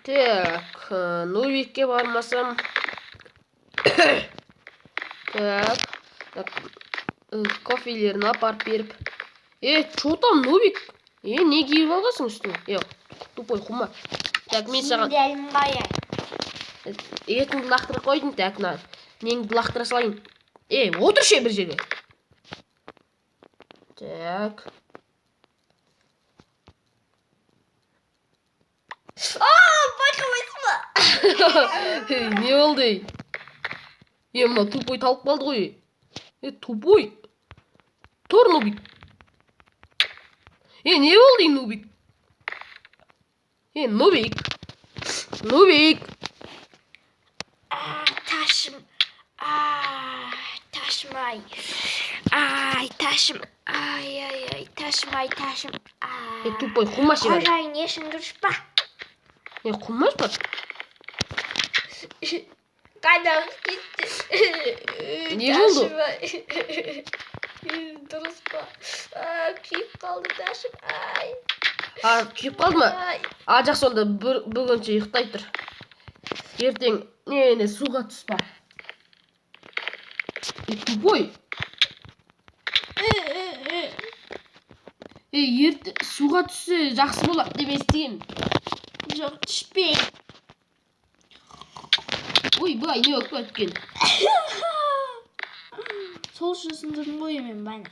Так, Нубикке бармасам. Так, кофелерін апарып беріп. Чё там, Нубик? Не киіп алғансың үстіңе? Тупой хума. Так, мен саған етіңді лақтыра қойдың, так, неңді лақтыра салайын. Отыр ше бір жерге. Так. Байқамайсың ба? Не болды? Мына тупой талып қалды ғой. Тупой. Тұр, Нубик. Не болды, Нубик? Нубик. Нубик. Ташым. Ташым-ай. Ташым. Ташым. Тупой хумаш бар. Қожайын ешін дұрыс па? Хумаш бар? Қайдағы кетті? Не болды? Дұрыс па? Күйіп қалды Ташым. Күйіп қалды ма? Жақсы, онда бүгінше ұйықтай тұр. Ертең суға түспа. Тупой. Суға түссе жақсы болады деп естігем. Жоқ, түшпей. Бұлай не өкпе өткен? Сол үшін сындырдың ғой мен бәні.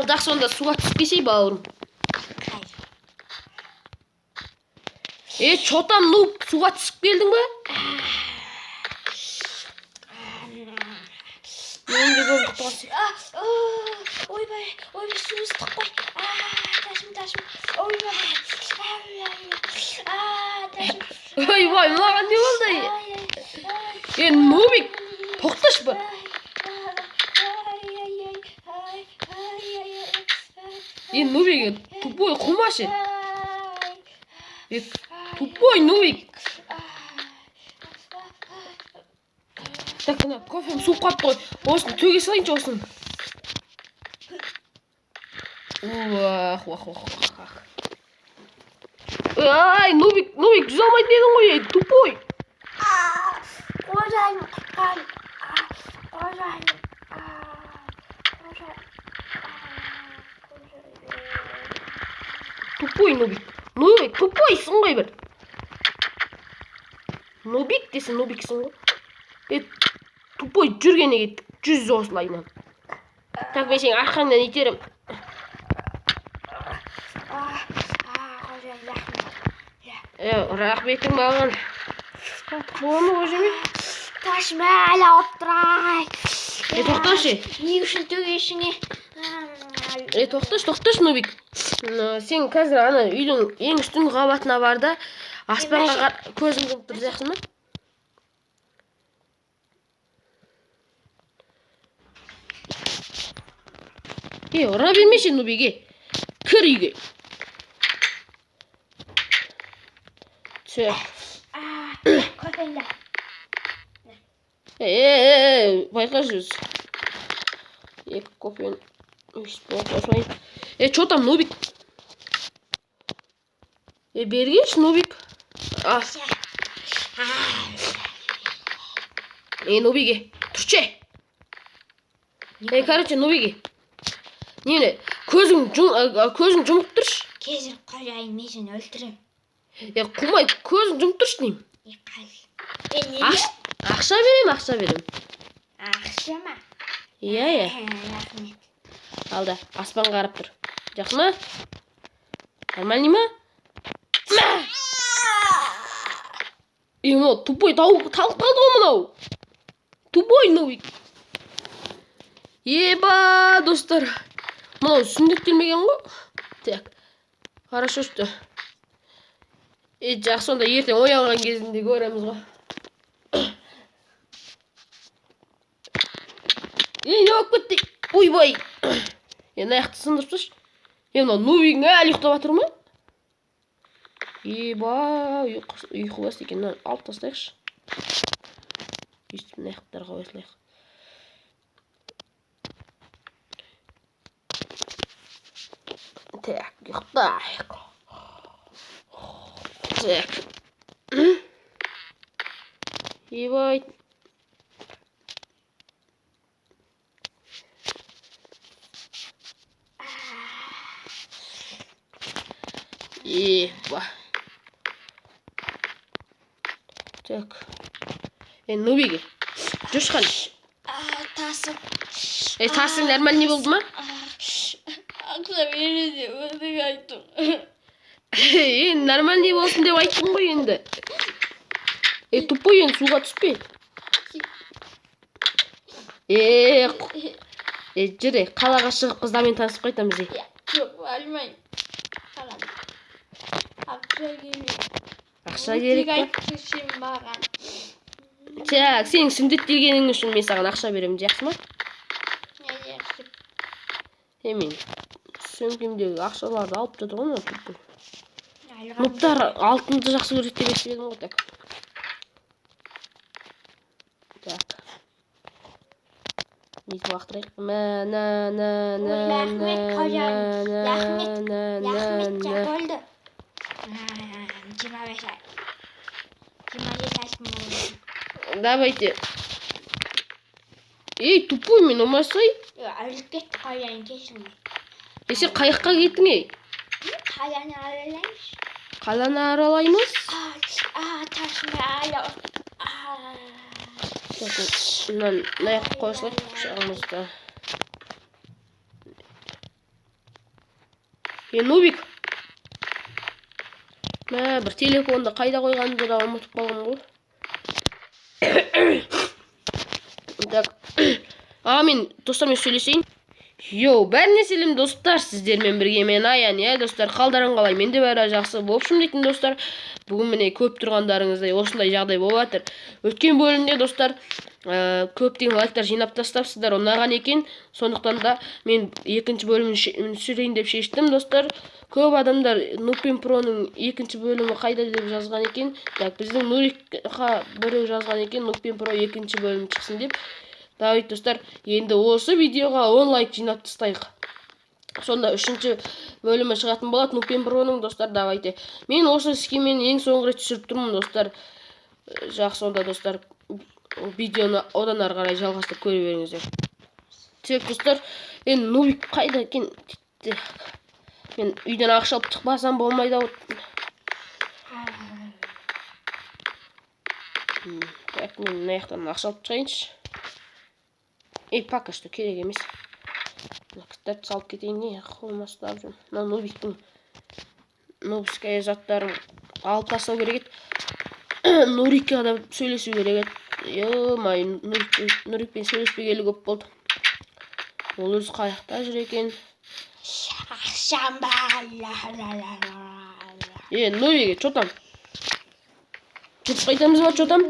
Жақсы, онда суға түспесей, бауырым. Чо там, суға түсіп келдің ба? Ойбай, су ыстық қой. Ташым. Ойбай. Ташым. Ойбай, маған не болды? Нубик, тоқташ ба? Нубик, тупой қумашы. Тупой, Нубик. Так, кофем суып қалып қой. Осыны төге салайыншы осыны. Нубик, жүз алмайды дедің ғой, тупой. Қожайын. Тупой, Нубик, тупойсың ғой бір. Нубик десе Нубиксің ғой. Тупой жүргене кеттік, 100 осылайынан. Так, мен сенің арқаңнан итерім. Рахметің маған. Қатық болғаны ғой жеме? Ташым әлі отырай. Тоқташы. Не үшін төгешіңе? Тоқташ, Нубик. Сен қазір ана үйдің ең үстін қабатына бар да, аспанға көзің жұмып тұр, жақсы ма? Ұра бермеші, Нубиге. Кір үйге. Кофейді. Байқа жүз. Екі кофені өшіп болып осылайын. Чо там, Нубик? Бергеш, Нубик. Нубиге, тұрче. Короче, Нубиге. Көзің жұмып тұрш. Кезір қожайын, мен сені өлтірем. Құмай, көзің жұмып тұрш дейм. Ақша берем. Ақша ма? Рахмет. Алда, аспан қарап тұр. Жақсы ма? Нормальный ма? Мынау тупой талып қалды ғой мынау. Тупой, Нубик. Достар. Мынау сүндеттелмеген ғой. Так, хорошо что. Жақсы, онда ертең оянған кезінде көреміз ғой. Не болып кетті? Ойбай. Аяқты сындырып тұршы. Мынау Нубигің әлі ұйықтап жатыр ма? Ұйқы бас екен, алып тастайықшы. Өйстіп аяқтарға қойсылайық. Так, ұйықтайық. Так. Ебать. Еба. Так. Нубиге. Жүрші қане. Тасым. Тасың нормальный болды ма? Ақша береді өзің айттың. Нормальный болсын деп айттым ғой енді. Тупой енді суға түспе. Жүре, қалаға шығып қыздармен танысып қайтамыз. Жоқ, алмайым. Ақша керек. Ақша керек па? Айтты сен маған. Так, сенің сүндеттелгенің үшін мен саған ақша беремін, жақсы ма? Жақсы. Мен сөмкемдегі ақшаларды алып жатыр ғой, тупой. Нұптар алтынды жақсы көреді деп естіп едім ғой, так. Так. Нетіп уақыттырайық. Рахмет, қожайын. Рахмет, болды. 25 ай. 25 ай болды. Давайте. Тупой мен ұмасай. Өліп кетті қожайын, кешіріңіз. Сен қайыққа кеттің, Қаланы аралаймыз. Қаланы аралаймыз? Тасымды Мынаны аяқ қойсылайық құшағымызда. Нубик. Бір телефонды қайда қойғанымды да ұмытып қалғам ғой. Так. Мен достармен сөйлесейін. Бәріне сәлем достар, сіздермен бірге мен Аян, достар, қалдарың қалай? Менде бәрі жақсы. В общем дейтін достар, бүгін міне көп тұрғандарыңыздай осындай жағдай болып жатыр. Өткен бөлімде достар, көптеген лайктар жинап тастапсыздар, ұнаған екен. Сондықтан да мен екінші бөлімін түсірейін деп шештім, достар. Көп адамдар Нупин Проның екінші бөлімі қайда деп жазған екен. Так, біздің Нурикқа біреу жазған екен, Нупин Про екінші бөлім шықсын деп. Давайте достар, енді осы видеоға 10 лайк жинап тастайық. Сонда үшінші бөлімі шығатын болады Нупин Проның, достар. Давайте. Мен осы скимен ең соңғы рет түсіріп тұрмын, достар. Жақсы, сонда достар, видеоны одан ары қарай жалғастырып көре беріңіздер. Тек достар, Нубик қайда екен? Мен үйден ақша алып шықпасам болмайды ау. Так, мен мына жақтан ақша алып шығайыншы. Пока что керек емес. Кітапты салып кетейін, не қолыма ұстап жүрмін. Мына Нубиктің нубская заттарын алып тастау керек еді. Нурикқа да сөйлесу керек еді. Нурикпен сөйлеспегелі көп болды. Ол өзі қайықта жүр екен. Ақшам бар. Нурик, что там? Кетіп қайтамыз ба, что там?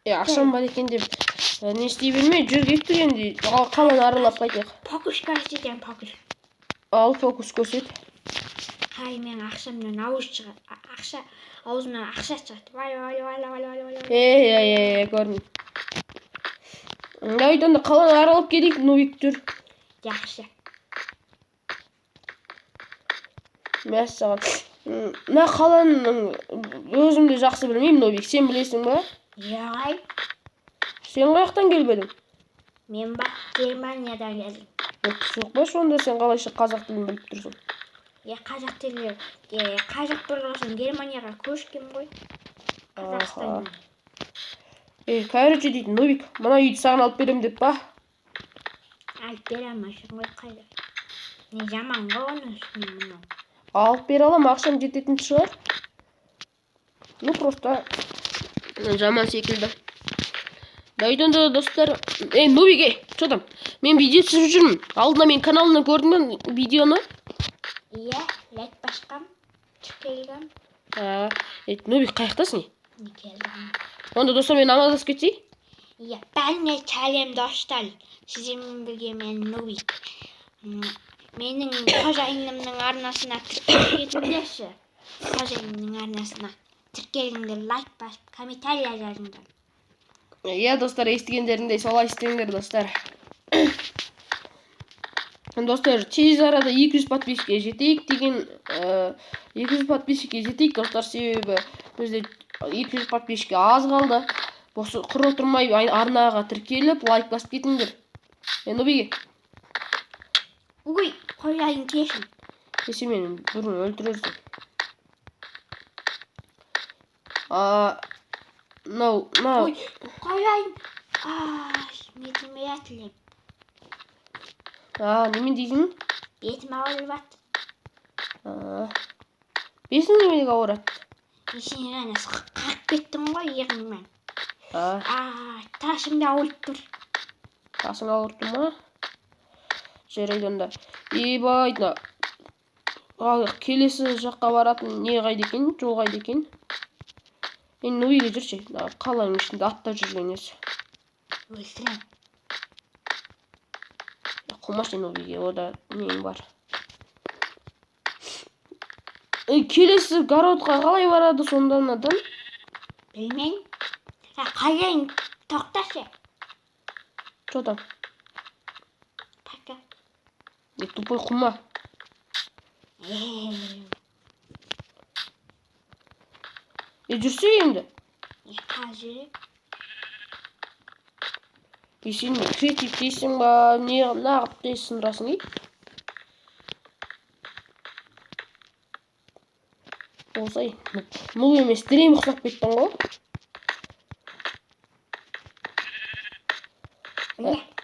Ақшам бар екен деп не істей бермей жүр кеттік енді. Қаланы аралап қайтайық. Фокус көрсетем, фокус. Ал, фокус көрсет. Мен ақшамнан аузымнан ақша шығады. Көрдім. Давайдан да қаланы аралап келейік, Нубик жүр. Жақсы. Мәссаған. Мына қаланың өзімді жақсы білмеймін, Нубик. Сен білесің ба? Жоқ. Сен қаяқтан келбедің? Мен ба, Германиядан келдім. Жоқ па, сонда сен қалайша қазақ тілін біліп тұрсың? Қазақ тілі, қазақ болғасын Германияға көшкем ғой. Қазақстаннан. Короче дейтін, Нубик, мына үйді саған алып берем деп ба? Алып бере алмайсың ғой, қайда. Не жаман ғой оның үстіне мұны. Алып бере алам, ақшам жететін шығар. Просто жаман секілді. Дайдан да достар. Нубик, что там? Мен видео түсіріп жүрмін. Алдына мен каналымнан көрдің бе видеоны? Лайк басқам, келгем. Нубик, қаяқтасың? Не келдім. Онда достар, мен амандасып кетейін? Бәріне сәлем достар. Сіздермен бірге мен Нубик. Менің қожайынымның арнасына тіркеліңдерші. Қожайынымның арнасына тіркеліңдер, лайк басып, комментария жазыңдар. Достар, естігендеріңдей солай істеңдер, достар. Достар, тез арада 200 подписчикке жетейік деген 200 подписчикке жетейік достар, себебі бізде 200 подписчикке аз қалды. Осы құр отырмай арнаға тіркеліп лайк басып кетіңдер. Нубиге. Ой, қожайын кешін. Кеше мені бұрын өлтірерсің. Ой, қожайын. Бетіме атылып. Немен дейсің? Бетіме ауырып атты. Бесің немелік ауырады? Сен ғана қағып кеттің ғой еғіңмен. Тасым да ауырып тұр. Тасың ауырды ма? Жарайды онда. Ебайдына. Келесі жаққа баратын не қайда екен? Жол қайда екен? Мен Нубиге жүрші. Қаланың ішінде аттап жүрген есі. Өлтірем. Қылмаш Нубиге, ода нең бар. Келесі городқа қалай барады сонда надан? Білмейм. Қожайын тоқташы. Что там? Пока. Тупой құма. Жүрсе енді? Қазір. Сен креатив дейсің ба, нағып дейсің расың ей? Болсай, мұл емес, дірем ұқсап кеттің ғой.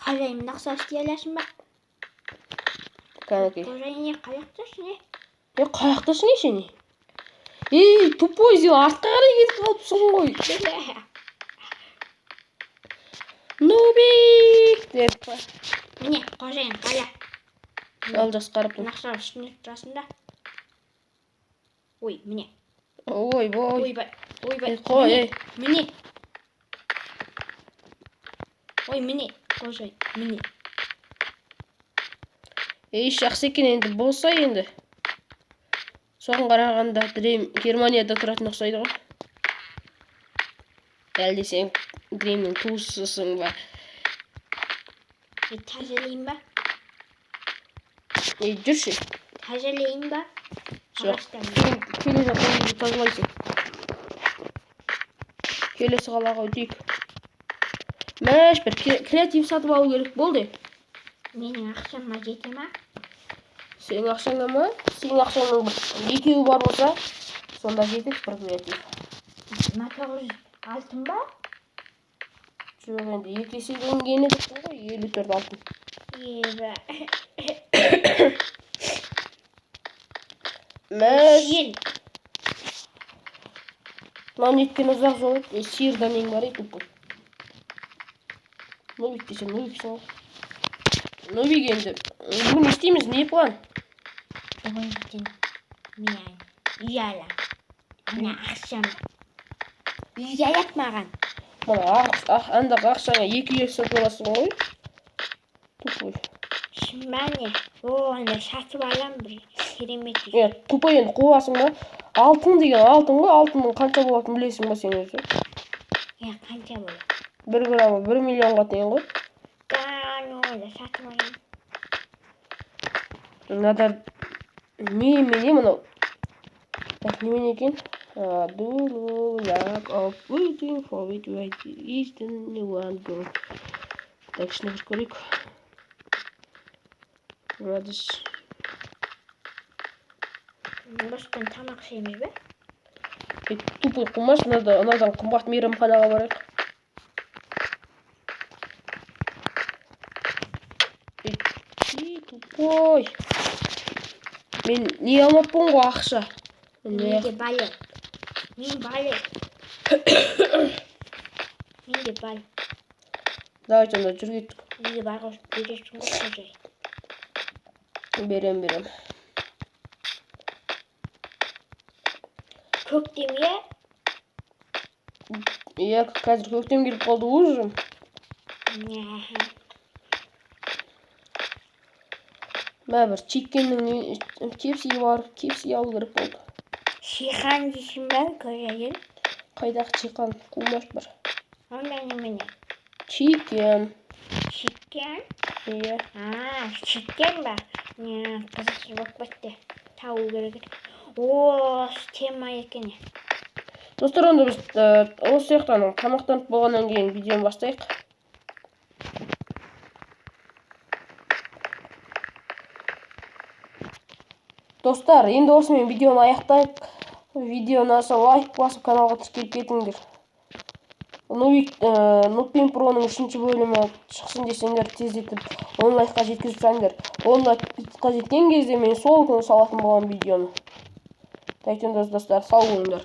Қожайын нақса істей аласың ба? Кәнекей. Қожайын қаяқтасың е? Қаяқтасың е сен? Тупой, сен артқа қарай кетіп қалыпсың ғой. Нубик деп па. Міне, қожайын қая. Ал жасқарып. Нақса үстіне тұрасың да. Ой, міне. Ойбай. Ойбай. Қой, Міне. Ой, міне, қожайын, міне. Жақсы екен енді болса енді. Соған қарағанда Дрейм Германияда тұратын ұқсайды ғой. Әлде сен Дреймнің туысысың ба? Тәжелейін ба? Жүрші. Тәжелейін ба? Жоқ. Келе жатқан тазалайсың. Келесі қалаға өтейік. Мәш бір креатив сатып алу керек болды. Менің ақшама жете ма? Сенің ақшаңа ма? Сенің ақшаңның екеуі бар болса, сонда жетеді бір креатив. 900 алтын ба? Жоқ енді екі еседен кені деппін ғой, 54 алтын. Мәш. Мынау неткен ұзақ жол еді, сиырдан ең бар еді бұл. Нубик десем, Нубиксің ғой. Нубик енді, бүгін не істейміз, не план? Бүгін ертең мен үй алам. Мына ақшам. Үй керек маған. Андағы ақшаңа 2 үй сатып аласың ғой. Тупой. Шынбәне. Анда сатып алам бір керемет. Тупой енді қуасың ба? Алтын деген алтын ғой, алтынның қанша болатынын білесің ба сен өзі? Қанша болады? 1 грамы 1 миллионға тең ғой. Онда сатып алам. Надар немене мынау? Немене екен? Do lack of waiting for it right is the new one go. Так, ішіне бір көрейік. Радыс. Босқан тамақ ішеміз бе? Тупой қумаш, надан қымбат мейрамханаға барайық. Тупой. Мен не алмаппын ғой ақша. Менде балет. Мен балет. Менде балет. Давай сонда жүр кеттік. Менде барғыз бересің ғой қожайын. Берем. Көктем е? Қазір көктем келіп қалды уже. Мә бір чиккеннің кепсиге барып, кепси алу керек болды. Шиқан дейсің бә, қожайын? Қайдағы чиқан? Қумаш бір. Онда немене? Чикен. Чикен? Iya. Шектен ба? Не, қызықсыз болып кетті. Тау керек. О, тема екен. Достар, онда біз осы сияқтан тамақтанып болғаннан кейін видеоны бастайық. Достар, енді осымен видеоны аяқтайық. Видеоны аса лайк басып каналға тіркеліп кетіңдер. Нутпен Проның 3-ші бөлімі шықсын десеңдер, тездетіп 10 лайкқа жеткізіп саңдар. 10 лайкқа жеткен кезде мен сол күні салатын болған видеоны. Тайтын достар, сау болыңдар.